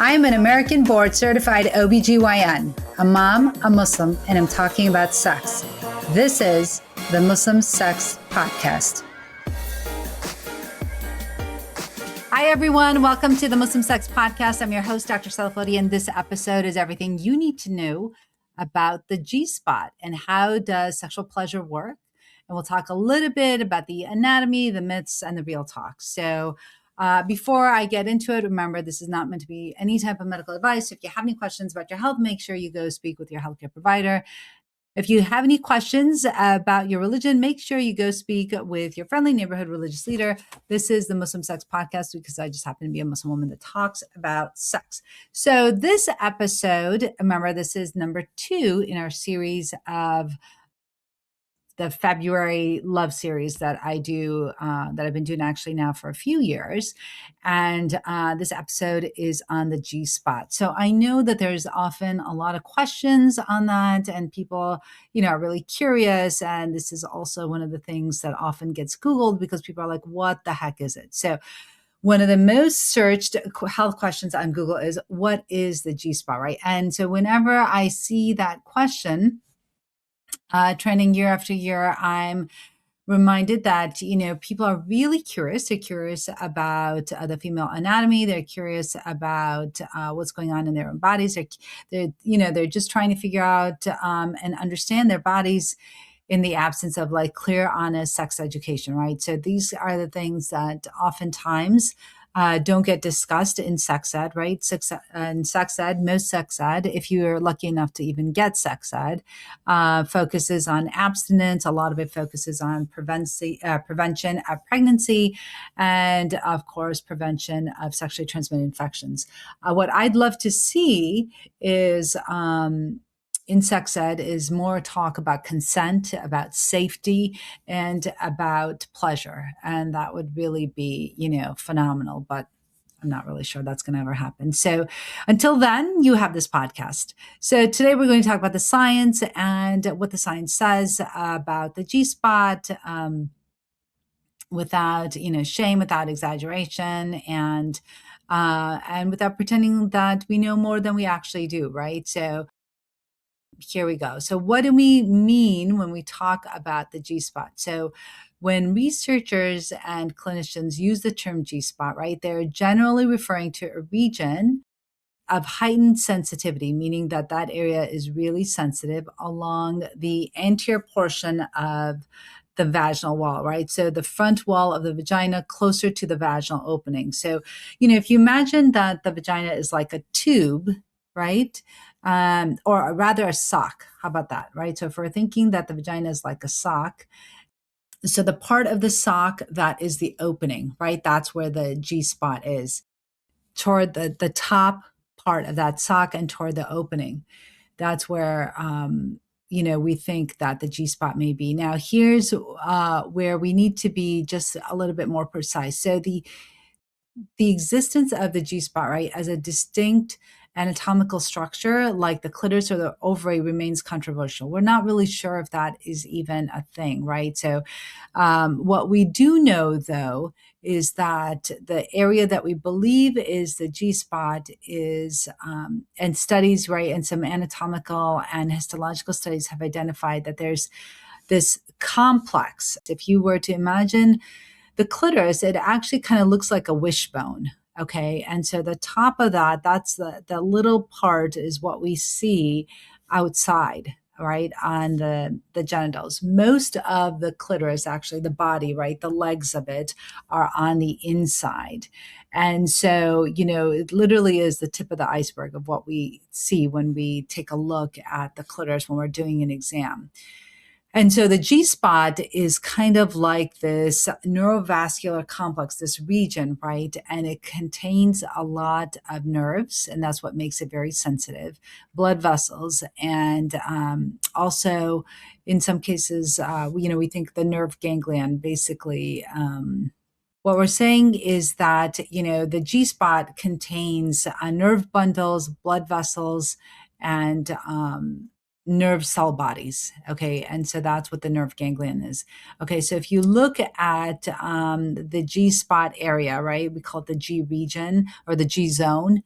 I'm an American board certified OBGYN, a mom, a Muslim, and I'm talking about sex. This is the Muslim Sex Podcast. Hi, everyone. Welcome to the Muslim Sex Podcast. I'm your host, Dr. Sadaf, and this episode is everything you need to know about the G-spot and how does sexual pleasure work. And we'll talk a little bit about the anatomy, the myths, and the real talk. So before I get into it, remember, this is not meant to be any type of medical advice. If you have any questions about your health, make sure you go speak with your healthcare provider. If you have any questions about your religion, make sure you go speak with your friendly neighborhood religious leader. This is the Muslim Sex Podcast because I just happen to be a Muslim woman that talks about sex. So this episode, remember, this is number 2 in our series of the February love series that I do, that I've been doing actually now for a few years. And this episode is on the G-spot. So I know that there's often a lot of questions on that and people, are really curious. And this is also one of the things that often gets Googled because people are like, what the heck is it? So one of the most searched health questions on Google is, what is the G-spot, right? And so whenever I see that question, trending year after year, I'm reminded that, people are really curious. They're curious about the female anatomy. They're curious about what's going on in their own bodies. They're just trying to figure out and understand their bodies in the absence of like clear, honest sex education, right? So these are the things that oftentimes don't get discussed in sex ed, right? Most sex ed, if you're lucky enough to even get sex ed, focuses on abstinence. A lot of it focuses on prevention of pregnancy and, of course, prevention of sexually transmitted infections. What I'd love to see is in sex ed is more talk about consent, about safety, and about pleasure. And that would really be, phenomenal, but I'm not really sure that's going to ever happen. So until then, you have this podcast. So today we're going to talk about the science and what the science says about the G-spot, without, shame, without exaggeration, and without pretending that we know more than we actually do, right? So here we go. So what do we mean when we talk about the G-spot? So when researchers and clinicians use the term G-spot, right, they're generally referring to a region of heightened sensitivity, meaning that that area is really sensitive along the anterior portion of the vaginal wall, right? So the front wall of the vagina closer to the vaginal opening. So, if you imagine that the vagina is like a tube, right? Or rather a sock. How about that, right? So if we're thinking that the vagina is like a sock, so the part of the sock that is the opening, right? That's where the G-spot is, toward the top part of that sock and toward the opening. That's where, we think that the G-spot may be. Now, here's where we need to be just a little bit more precise. So the existence of the G-spot, right, as a distinct anatomical structure like the clitoris or the ovary remains controversial. We're not really sure if that is even a thing, right? So what we do know, though, is that the area that we believe is the G-spot is, and studies, right, and some anatomical and histological studies have identified that there's this complex. If you were to imagine the clitoris, it actually kind of looks like a wishbone. Okay. And so the top of that, that's the little part is what we see outside, right, on the genitals. Most of the clitoris, actually the body, right, the legs of it are on the inside. And so, it literally is the tip of the iceberg of what we see when we take a look at the clitoris when we're doing an exam. And so the G-spot is kind of like this neurovascular complex, this region, right? And it contains a lot of nerves, and that's what makes it very sensitive, blood vessels, and also in some cases, we think the nerve ganglion, basically. What we're saying is that, the G-spot contains nerve bundles, blood vessels, and nerve cell bodies. Okay. And so that's what the nerve ganglion is. Okay. So if you look at the G spot area, right, we call it the G region or the G zone.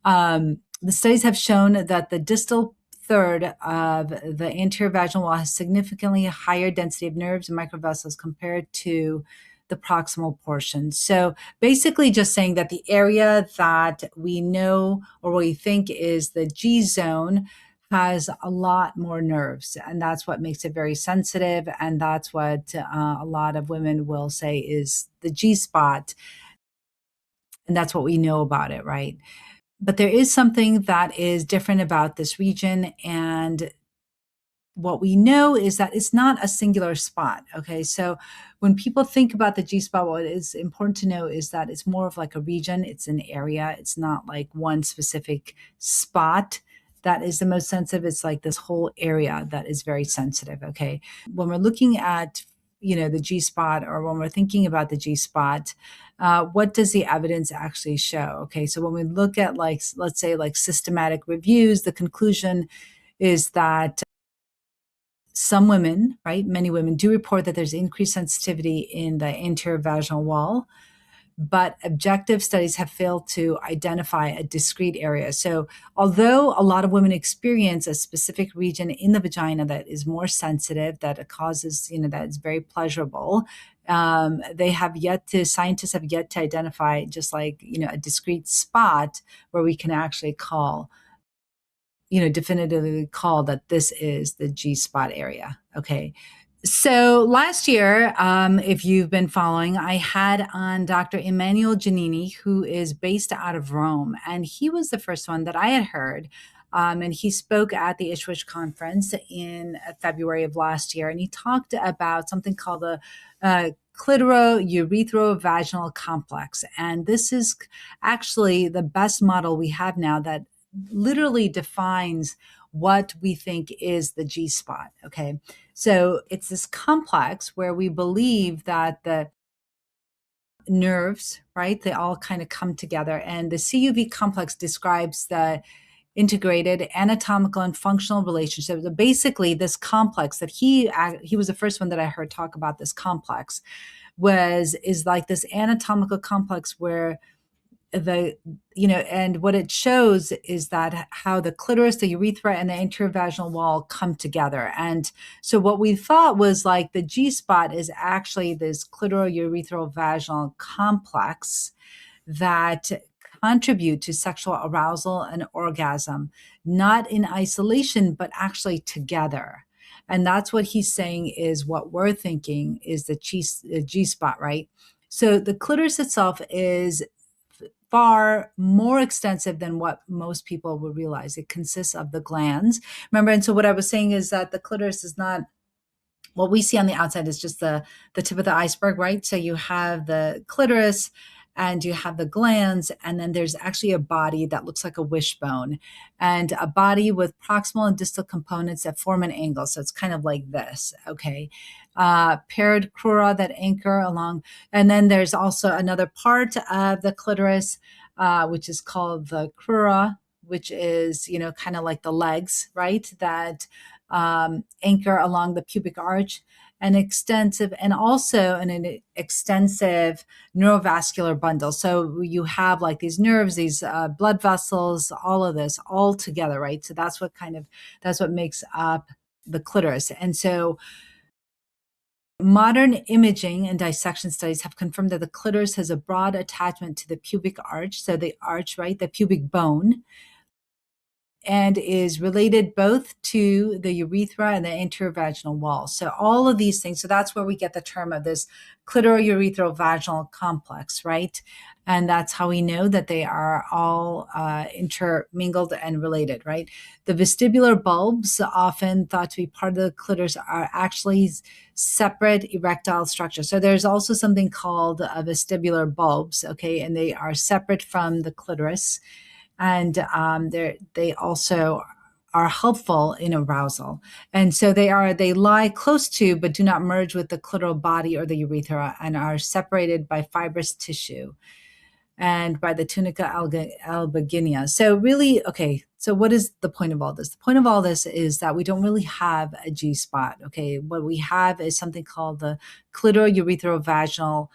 The studies have shown that the distal third of the anterior vaginal wall has significantly higher density of nerves and microvessels compared to the proximal portion. So basically, just saying that the area that we know or we think is the G zone has a lot more nerves, and that's what makes it very sensitive. And that's what a lot of women will say is the G spot. And that's what we know about it, right? But there is something that is different about this region. And what we know is that it's not a singular spot. Okay. So when people think about the G spot, what is important to know is that it's more of like a region, it's an area. It's not like one specific spot that is the most sensitive. It's like this whole area that is very sensitive. Okay. When we're looking at, the G spot, or when we're thinking about the G spot, what does the evidence actually show? Okay. So when we look at, like, let's say, like systematic reviews, the conclusion is that some women, right, many women do report that there's increased sensitivity in the anterior vaginal wall, but objective studies have failed to identify a discrete area. So, although a lot of women experience a specific region in the vagina that is more sensitive, that it causes, that is very pleasurable, scientists have yet to identify just like, a discrete spot where we can actually definitively call that this is the G spot area. Okay. So last year, if you've been following, I had on Dr. Emanuele Giannini, who is based out of Rome, and he was the first one that I had heard. And he spoke at the Ishwish conference in February of last year, and he talked about something called the clitoro-urethro-vaginal complex. And this is actually the best model we have now that literally defines what we think is the G spot. Okay. So it's this complex where we believe that the nerves, right, they all kind of come together. And the CUV complex describes the integrated anatomical and functional relationships. So basically, this complex that he was the first one that I heard talk about this complex is like this anatomical complex where and what it shows is that how the clitoris, the urethra, and the anterior vaginal wall come together. And so what we thought was like the G spot is actually this clitoro-urethral-vaginal complex that contribute to sexual arousal and orgasm, not in isolation, but actually together. And that's what he's saying is what we're thinking is the G spot, right? So the clitoris itself is far more extensive than what most people would realize. It consists of the glands. Remember, and so what I was saying is that the clitoris is not what we see on the outside is just the tip of the iceberg, right? So you have the clitoris and you have the glands, and then there's actually a body that looks like a wishbone and a body with proximal and distal components that form an angle. So it's kind of like this, okay? Paired crura that anchor along. And then there's also another part of the clitoris, which is called the crura, which is, kind of like the legs, right? That anchor along the pubic arch, an extensive neurovascular bundle. So you have like these nerves, these blood vessels, all of this all together, right? So that's what makes up the clitoris. And so modern imaging and dissection studies have confirmed that the clitoris has a broad attachment to the pubic arch. So the arch, right, the pubic bone, and is related both to the urethra and the anterior vaginal wall. So all of these things, so that's where we get the term of this clitoro-urethro-vaginal complex, right? And that's how we know that they are all intermingled and related, right? The vestibular bulbs, often thought to be part of the clitoris, are actually separate erectile structures. So there's also something called vestibular bulbs, okay? And they are separate from the clitoris. And they also are helpful in arousal. And so they lie close to, but do not merge with the clitoral body or the urethra, and are separated by fibrous tissue and by the tunica albuginea. So really, okay, so what is the point of all this? The point of all this is that we don't really have a G spot, okay? What we have is something called the clitoro-urethro-vaginal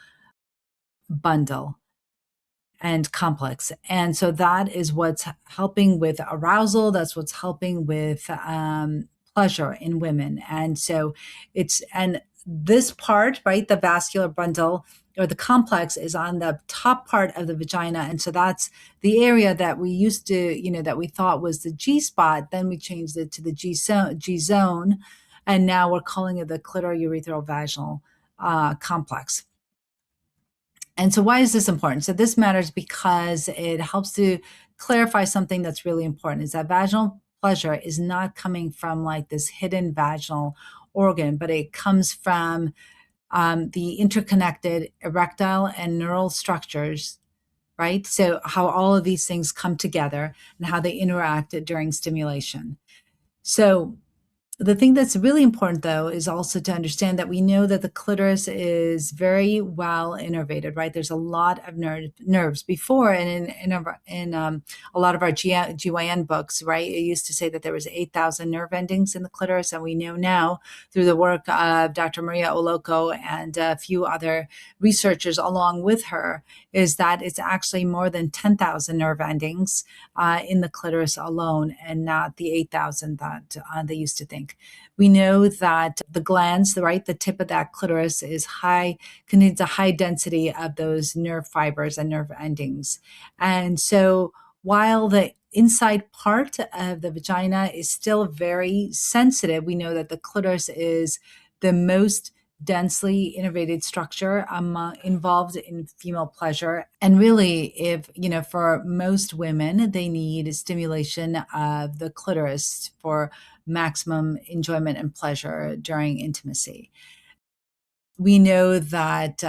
bundle. and complex. And so that is what's helping with arousal. That's what's helping with pleasure in women. And so and this part, right, the vascular bundle or the complex is on the top part of the vagina. And so that's the area that we used to, that we thought was the G spot. Then we changed it to the G zone. And now we're calling it the clitoral vaginal complex. And so, why is this important? So, this matters because it helps to clarify something that's really important is that vaginal pleasure is not coming from like this hidden vaginal organ, but it comes from the interconnected erectile and neural structures, right? So, how all of these things come together and how they interact during stimulation. So, the thing that's really important, though, is also to understand that we know that the clitoris is very well innervated, right? There's a lot of nerves. Before, and in a lot of our GYN books, right, it used to say that there was 8,000 nerve endings in the clitoris, and we know now through the work of Dr. Maria Oloko and a few other researchers along with her, is that it's actually more than 10,000 nerve endings in the clitoris alone, and not the 8,000 that they used to think. We know that the glands, right, the tip of that clitoris contains a high density of those nerve fibers and nerve endings. And so while the inside part of the vagina is still very sensitive, we know that the clitoris is the most densely innervated structure involved in female pleasure. And really, if, for most women, they need stimulation of the clitoris for maximum enjoyment and pleasure during intimacy. We know that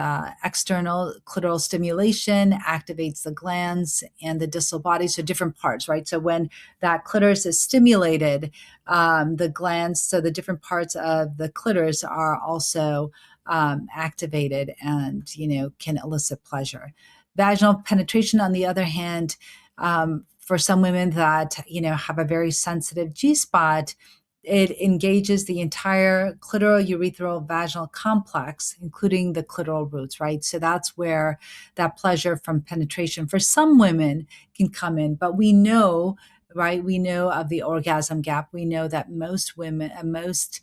external clitoral stimulation activates the glands and the distal body, so different parts, right? So when that clitoris is stimulated, the glands, so the different parts of the clitoris are also activated and, can elicit pleasure. Vaginal penetration, on the other hand, for some women that, have a very sensitive G spot, it engages the entire clitoral vaginal complex, including the clitoral roots, right? So that's where that pleasure from penetration for some women can come in. But we know, right? We know of the orgasm gap. We know that most women, most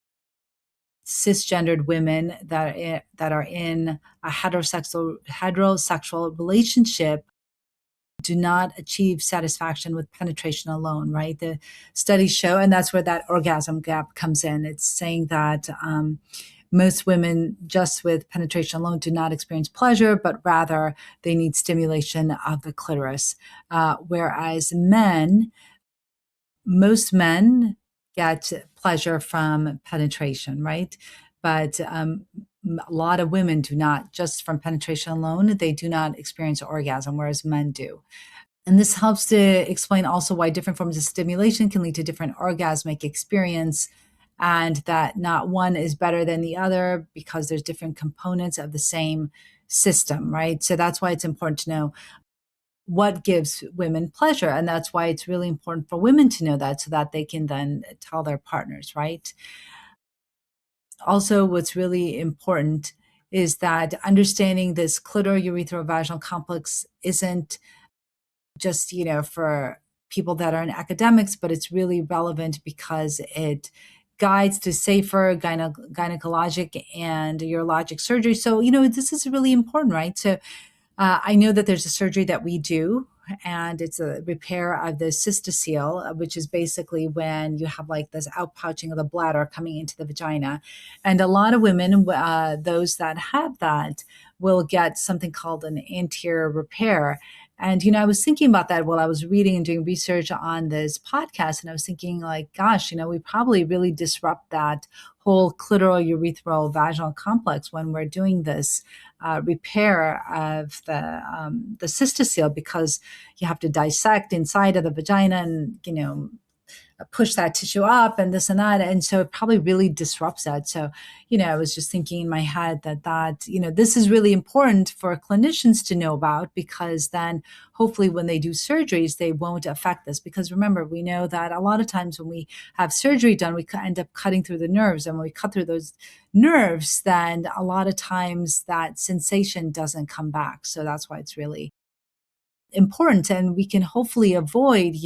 cisgendered women that are in a heterosexual relationship do not achieve satisfaction with penetration alone, right? The studies show, and that's where that orgasm gap comes in. It's saying that most women just with penetration alone do not experience pleasure, but rather they need stimulation of the clitoris. Whereas most men get pleasure from penetration, right? But a lot of women do not, just from penetration alone, they do not experience orgasm, whereas men do. And this helps to explain also why different forms of stimulation can lead to different orgasmic experience, and that not one is better than the other because there's different components of the same system, right? So that's why it's important to know what gives women pleasure. And that's why it's really important for women to know that so that they can then tell their partners, right? Also, what's really important is that understanding this clitoral complex isn't just, for people that are in academics, but it's really relevant because it guides to safer gynecologic and urologic surgery. So, this is really important, right? So I know that there's a surgery that we do, and it's a repair of the cystocele, which is basically when you have like this outpouching of the bladder coming into the vagina. And a lot of women, those that have that, will get something called an anterior repair. And, I was thinking about that while I was reading and doing research on this podcast. And I was thinking, like, gosh, we probably really disrupt that whole clitoral vaginal complex when we're doing this repair of the cystocele, because you have to dissect inside of the vagina and, push that tissue up and this and that. And so it probably really disrupts that. So, I was just thinking in my head that, this is really important for clinicians to know about, because then hopefully when they do surgeries, they won't affect this. Because remember, we know that a lot of times when we have surgery done, we end up cutting through the nerves. And when we cut through those nerves, then a lot of times that sensation doesn't come back. So that's why it's really important, and we can hopefully avoid,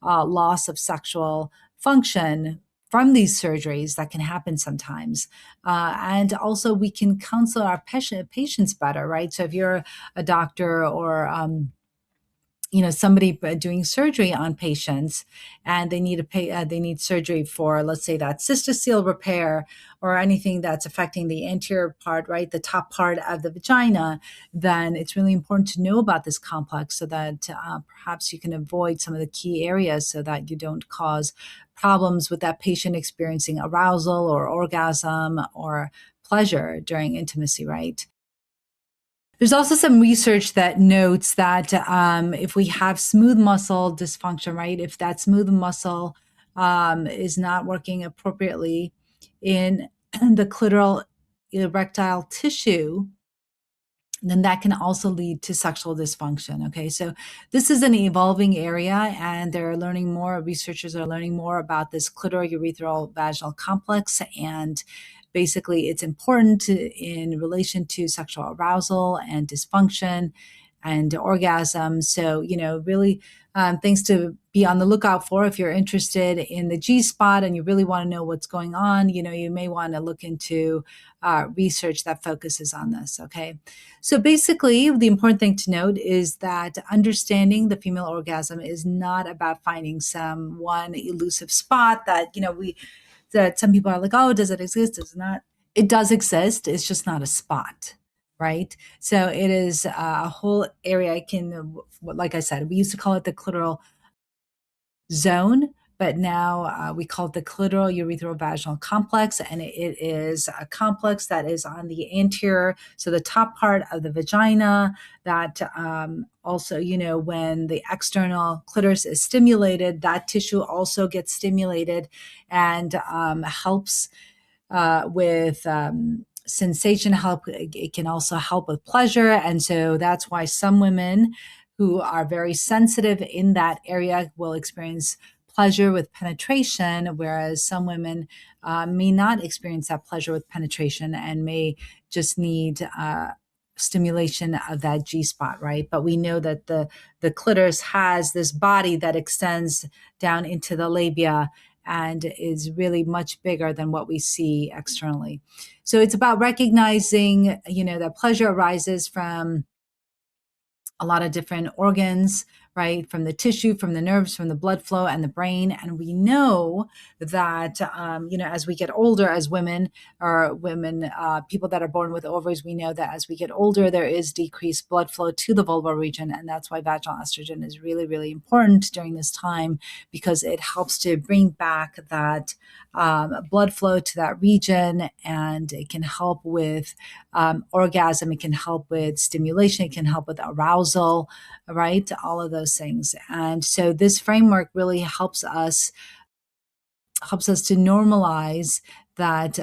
loss of sexual function from these surgeries that can happen sometimes. And also, we can counsel our patients better, right? So if you're a doctor or somebody doing surgery on patients, and they need surgery for, let's say, that cystocele repair or anything that's affecting the anterior part, right, the top part of the vagina, then it's really important to know about this complex so that perhaps you can avoid some of the key areas so that you don't cause problems with that patient experiencing arousal or orgasm or pleasure during intimacy, right? There's also some research that notes that if we have smooth muscle dysfunction, right, if that smooth muscle is not working appropriately in the clitoral erectile tissue, then that can also lead to sexual dysfunction. Okay, so this is an evolving area, and they're learning more. Researchers are learning more about this clitoral vaginal complex, and basically, it's important in relation to sexual arousal and dysfunction and orgasm. So, really things to be on the lookout for if you're interested in the G spot and you really want to know what's going on. You may want to look into research that focuses on this. Okay. So basically, the important thing to note is that understanding the female orgasm is not about finding some one elusive spot that some people are like, oh, does it exist? Does it not? It does exist. It's just not a spot, right? So it is a whole area. Like I said, we used to call it the clitoral zone, but now we call it the clitoral urethrovaginal complex, and it is a complex that is on the anterior, so the top part of the vagina. That also, when the external clitoris is stimulated, that tissue also gets stimulated and helps with sensation help. It can also help with pleasure. And so that's why some women who are very sensitive in that area will experience pleasure with penetration, whereas some women may not experience that pleasure with penetration and may just need stimulation of that G spot, right? But we know that the clitoris has this body that extends down into the labia and is really much bigger than what we see externally. So it's about recognizing, that pleasure arises from a lot of different organs, right? From the tissue, from the nerves, from the blood flow and the brain. And we know that, as we get older as women or people that are born with ovaries, we know that as we get older, there is decreased blood flow to the vulvar region. And that's why vaginal estrogen is really, really important during this time, because it helps to bring back that blood flow to that region, and it can help with orgasm, it can help with stimulation, it can help with arousal, right? All of those things. And so this framework really helps us to normalize that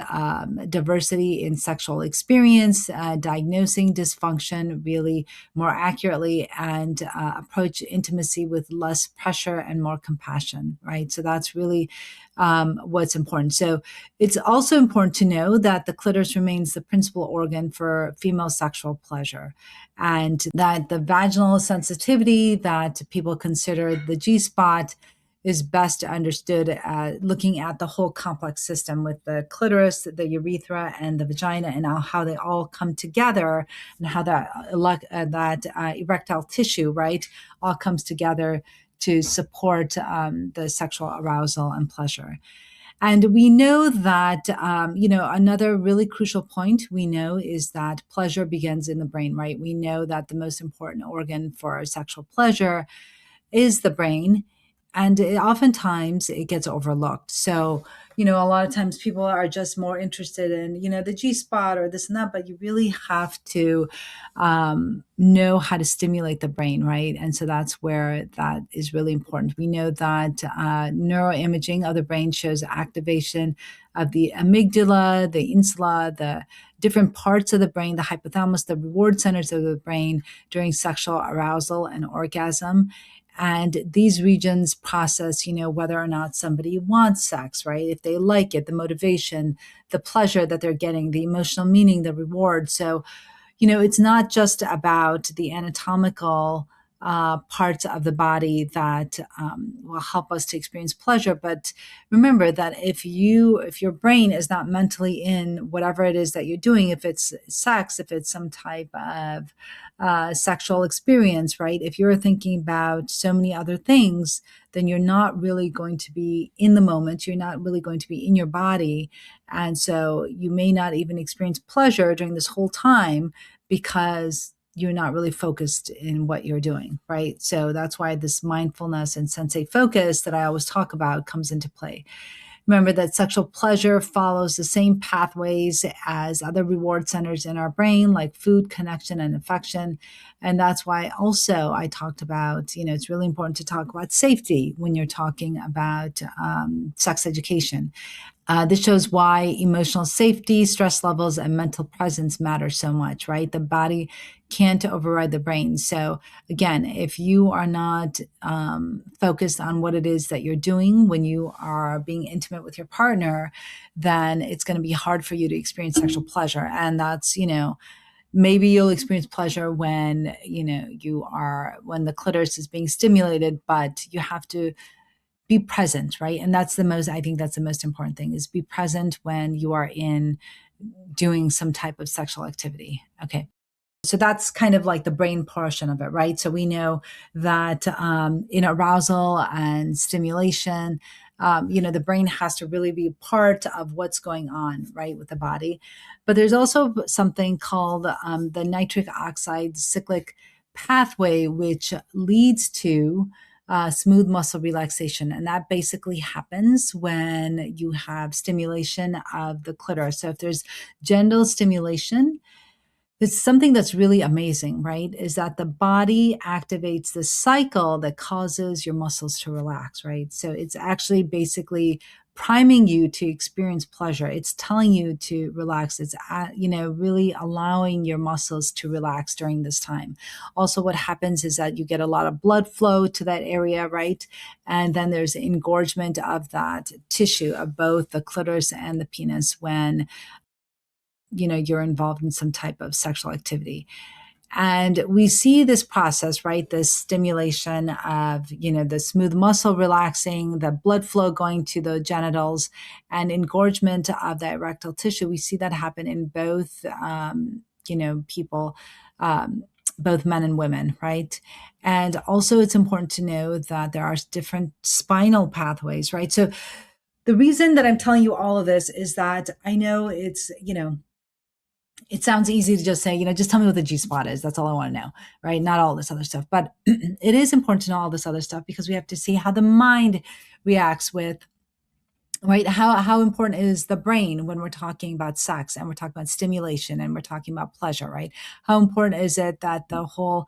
diversity in sexual experience, diagnosing dysfunction really more accurately, and approach intimacy with less pressure and more compassion, right? So that's really what's important. So it's also important to know that the clitoris remains the principal organ for female sexual pleasure, and that the vaginal sensitivity that people consider the G spot is best understood looking at the whole complex system with the clitoris, the urethra, and the vagina, and how they all come together, and how that erectile tissue, right, all comes together to support the sexual arousal and pleasure. And we know that, another really crucial point we know is that pleasure begins in the brain, right? We know that the most important organ for sexual pleasure is the brain, and oftentimes it gets overlooked. So, a lot of times people are just more interested in, the G spot or this and that, but you really have to know how to stimulate the brain, right? And so that's where that is really important. We know that neuroimaging of the brain shows activation of the amygdala, the insula, the different parts of the brain, the hypothalamus, the reward centers of the brain during sexual arousal and orgasm. And these regions process, whether or not somebody wants sex, right? If they like it, the motivation, the pleasure that they're getting, the emotional meaning, the reward. So, it's not just about the anatomical parts of the body that will help us to experience pleasure. But remember that if your brain is not mentally in whatever it is that you're doing, if it's sex, if it's some type of sexual experience, right? If you're thinking about so many other things, then you're not really going to be in the moment. You're not really going to be in your body. And so you may not even experience pleasure during this whole time because you're not really focused in what you're doing, right? So that's why this mindfulness and sensate focus that I always talk about comes into play. Remember that sexual pleasure follows the same pathways as other reward centers in our brain, like food, connection, and affection. And that's why also I talked about, it's really important to talk about safety when you're talking about sex education. This shows why emotional safety, stress levels, and mental presence matter so much, right? The body can't override the brain. So, again, if you are not focused on what it is that you're doing when you are being intimate with your partner, then it's going to be hard for you to experience sexual pleasure. And that's, maybe you'll experience pleasure when, when the clitoris is being stimulated, but you have to be present, right? And I think that's the most important thing is be present when you are in doing some type of sexual activity. Okay. So that's kind of like the brain portion of it, right? So we know that in arousal and stimulation, the brain has to really be part of what's going on, right, with the body. But there's also something called the nitric oxide cyclic pathway, which leads to smooth muscle relaxation. And that basically happens when you have stimulation of the clitoris. So if there's genital stimulation, it's something that's really amazing, right? Is that the body activates the cycle that causes your muscles to relax, right? So it's actually basically priming you to experience pleasure. It's telling you to relax. It's, really allowing your muscles to relax during this time. Also, what happens is that you get a lot of blood flow to that area, right? And then there's engorgement of that tissue of both the clitoris and the penis when you're involved in some type of sexual activity. And we see this process, right? This stimulation of, the smooth muscle relaxing, the blood flow going to the genitals, and engorgement of the erectile tissue. We see that happen in both, people, both men and women, right? And also, it's important to know that there are different spinal pathways, right? So, the reason that I'm telling you all of this is that I know it sounds easy to just say, just tell me what the G spot is. That's all I want to know, right? Not all this other stuff. But it is important to know all this other stuff because we have to see how the mind reacts with, right? How important is the brain when we're talking about sex and we're talking about stimulation and we're talking about pleasure, right? How important is it that all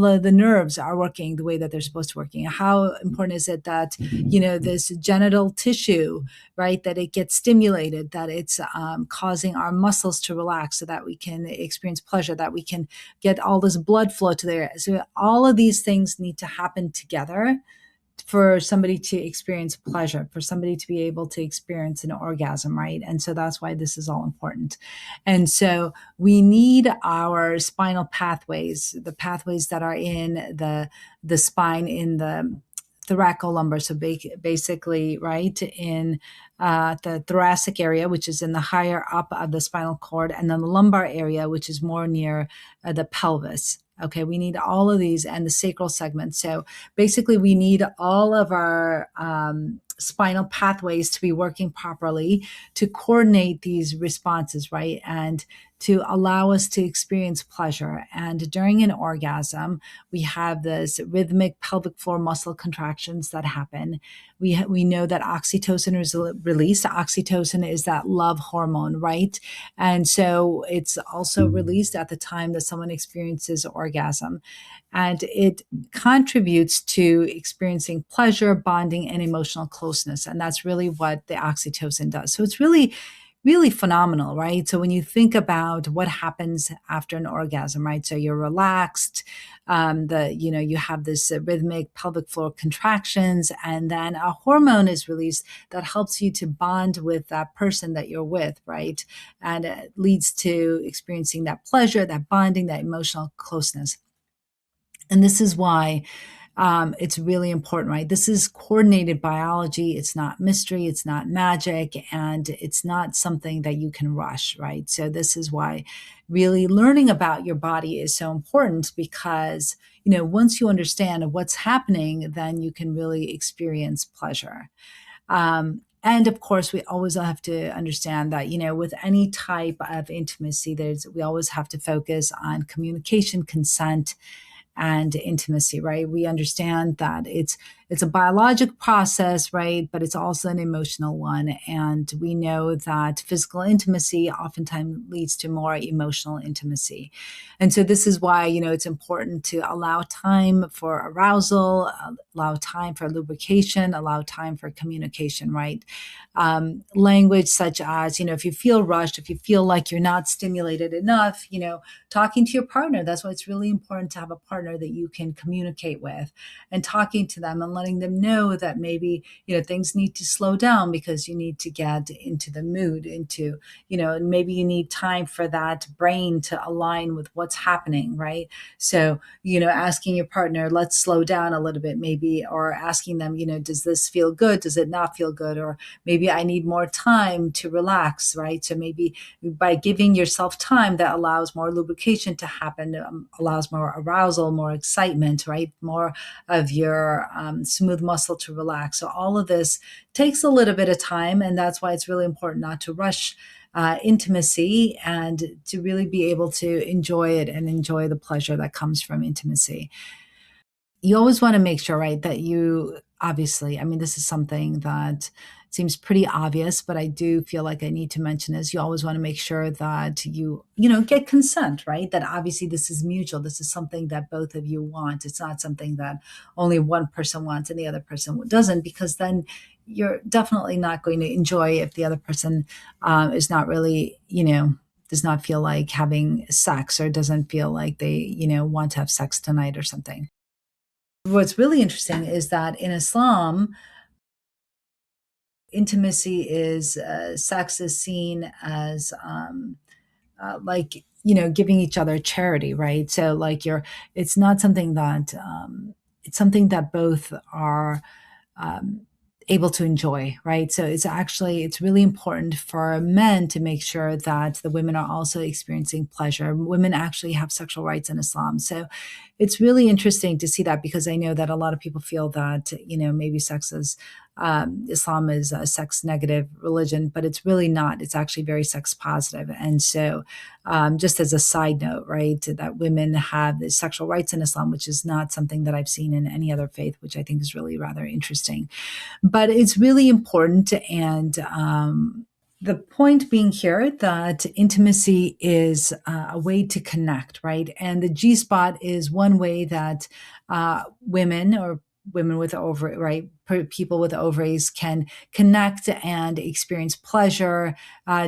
of the nerves are working the way that they're supposed to working? How important is it that, this genital tissue, right, that it gets stimulated, that it's causing our muscles to relax so that we can experience pleasure, that we can get all this blood flow to there. So all of these things need to happen together for somebody to experience pleasure, for somebody to be able to experience an orgasm, right? And so that's why this is all important. And so we need our spinal pathways, the pathways that are in the spine, in the thoracolumbar. So basically, right, in the thoracic area, which is in the higher up of the spinal cord, and then the lumbar area, which is more near the pelvis. Okay, we need all of these and the sacral segment. So basically, we need all of our spinal pathways to be working properly to coordinate these responses, right? And to allow us to experience pleasure. And during an orgasm, we have this rhythmic pelvic floor muscle contractions that happen. We know that oxytocin is released. Oxytocin is that love hormone, right? And so it's also released at the time that someone experiences orgasm. And it contributes to experiencing pleasure, bonding, and emotional closeness. And that's really what the oxytocin does. So it's really, really phenomenal, right? So when you think about what happens after an orgasm, right? So you're relaxed, you have this rhythmic pelvic floor contractions, and then a hormone is released that helps you to bond with that person that you're with, right? And it leads to experiencing that pleasure, that bonding, that emotional closeness. And this is why it's really important, right? This is coordinated biology. It's not mystery. It's not magic. And it's not something that you can rush, right? So, this is why really learning about your body is so important because, once you understand what's happening, then you can really experience pleasure. And of course, we always have to understand that, with any type of intimacy, we always have to focus on communication, consent, and intimacy, right? We understand that it's a biologic process, right? But it's also an emotional one. And we know that physical intimacy oftentimes leads to more emotional intimacy. And so this is why, it's important to allow time for arousal, allow time for lubrication, allow time for communication, right? Language such as, if you feel rushed, if you feel like you're not stimulated enough, talking to your partner. That's why it's really important to have a partner that you can communicate with, and talking to them and letting them know that maybe, things need to slow down because you need to get into the mood, and maybe you need time for that brain to align with what's happening, right? So, asking your partner, let's slow down a little bit, maybe, or asking them, does this feel good? Does it not feel good? Or maybe I need more time to relax, right? So maybe by giving yourself time, that allows more lubrication to happen, allows more arousal, more excitement, right? More of your smooth muscle to relax. So all of this takes a little bit of time, and that's why it's really important not to rush intimacy, and to really be able to enjoy it and enjoy the pleasure that comes from intimacy. You always want to make sure, right, that you obviously, I mean, this is something that seems pretty obvious, but I do feel like I need to mention is you always want to make sure that get consent, right? That obviously this is mutual. This is something that both of you want. It's not something that only one person wants and the other person doesn't, because then you're definitely not going to enjoy if the other person is not really, does not feel like having sex, or doesn't feel like they, want to have sex tonight or something. What's really interesting is that in Islam, intimacy is sex is seen as like, giving each other charity, right? So like it's not something that it's something that both are um, able to enjoy, right? So it's really important for men to make sure that the women are also experiencing pleasure. Women actually have sexual rights in Islam. So it's really interesting to see that, because I know that a lot of people feel that, maybe Islam is a sex negative religion, but it's really not. It's actually very sex positive. And so, just as a side note, right, that women have the sexual rights in Islam, which is not something that I've seen in any other faith, which I think is really rather interesting. But it's really important. And the point being here that intimacy is a way to connect, right? And the G spot is one way that women, or women with ovary, right? People with ovaries can connect and experience pleasure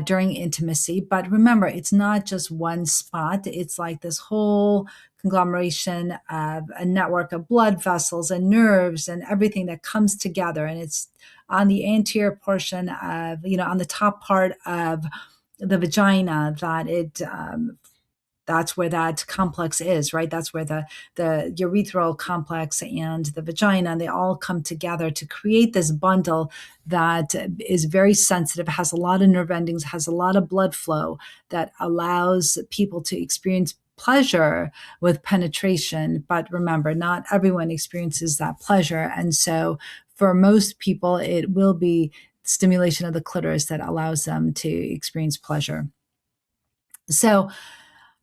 during intimacy. But remember, it's not just one spot. It's like this whole conglomeration of a network of blood vessels and nerves and everything that comes together. And it's on the anterior portion of, on the top part of the vagina, that that's where that complex is, right? That's where the urethral complex and the vagina, they all come together to create this bundle that is very sensitive, has a lot of nerve endings, has a lot of blood flow, that allows people to experience pleasure with penetration. But remember, not everyone experiences that pleasure. And so for most people, it will be stimulation of the clitoris that allows them to experience pleasure. So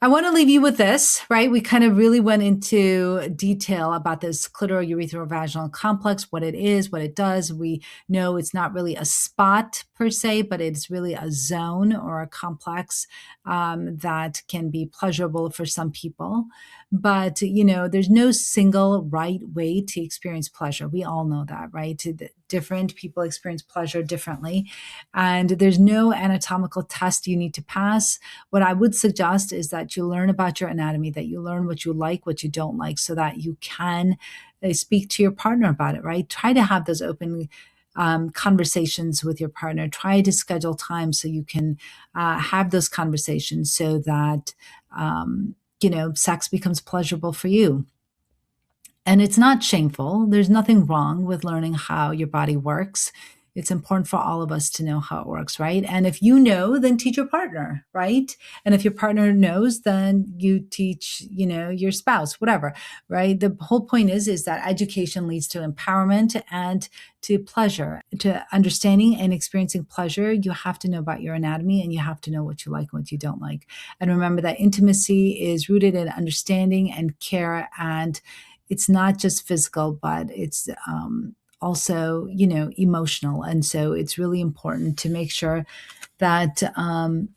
I want to leave you with this, right? We kind of really went into detail about this clitoral-urethral-vaginal complex, what it is, what it does. We know it's not really a spot per se, but it's really a zone or a complex that can be pleasurable for some people. But, there's no single right way to experience pleasure. We all know that, right? Different people experience pleasure differently. And there's no anatomical test you need to pass. What I would suggest is that you learn about your anatomy, that you learn what you like, what you don't like, so that you can speak to your partner about it, right? Try to have those open conversations with your partner. Try to schedule time so you can have those conversations, so that, sex becomes pleasurable for you. And it's not shameful. There's nothing wrong with learning how your body works. It's important for all of us to know how it works, right? And if you know, then teach your partner, right? And if your partner knows, then you teach, your spouse, whatever, right? The whole point is that education leads to empowerment and to pleasure, to understanding and experiencing pleasure. You have to know about your anatomy and you have to know what you like and what you don't like. And remember that intimacy is rooted in understanding and care, and it's not just physical, but it's also, emotional. And so it's really important to make sure that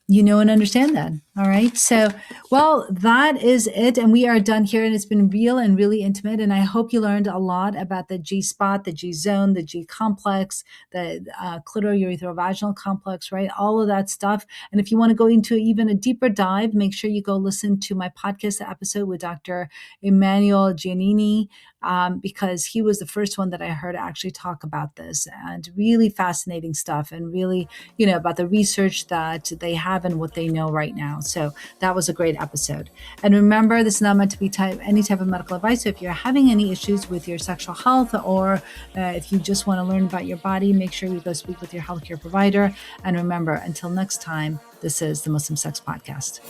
you know and understand that. All right. So, well, that is it. And we are done here. And it's been real and really intimate. And I hope you learned a lot about the G spot, the G zone, the G complex, the clitoral-urethrovaginal complex, right? All of that stuff. And if you want to go into even a deeper dive, make sure you go listen to my podcast episode with Dr. Emmanuel Giannini, because he was the first one that I heard actually talk about this, and really fascinating stuff, and really, about the research that they have and what they know right now. So that was a great episode. And remember, this is not meant to be any type of medical advice. So if you're having any issues with your sexual health, or if you just want to learn about your body, make sure you go speak with your healthcare provider. And remember, until next time, this is the Muslim Sex Podcast.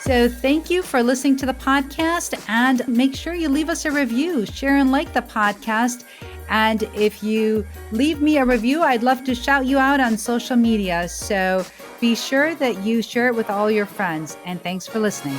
So thank you for listening to the podcast, and make sure you leave us a review, share and like the podcast. And if you leave me a review, I'd love to shout you out on social media. So be sure that you share it with all your friends. And thanks for listening.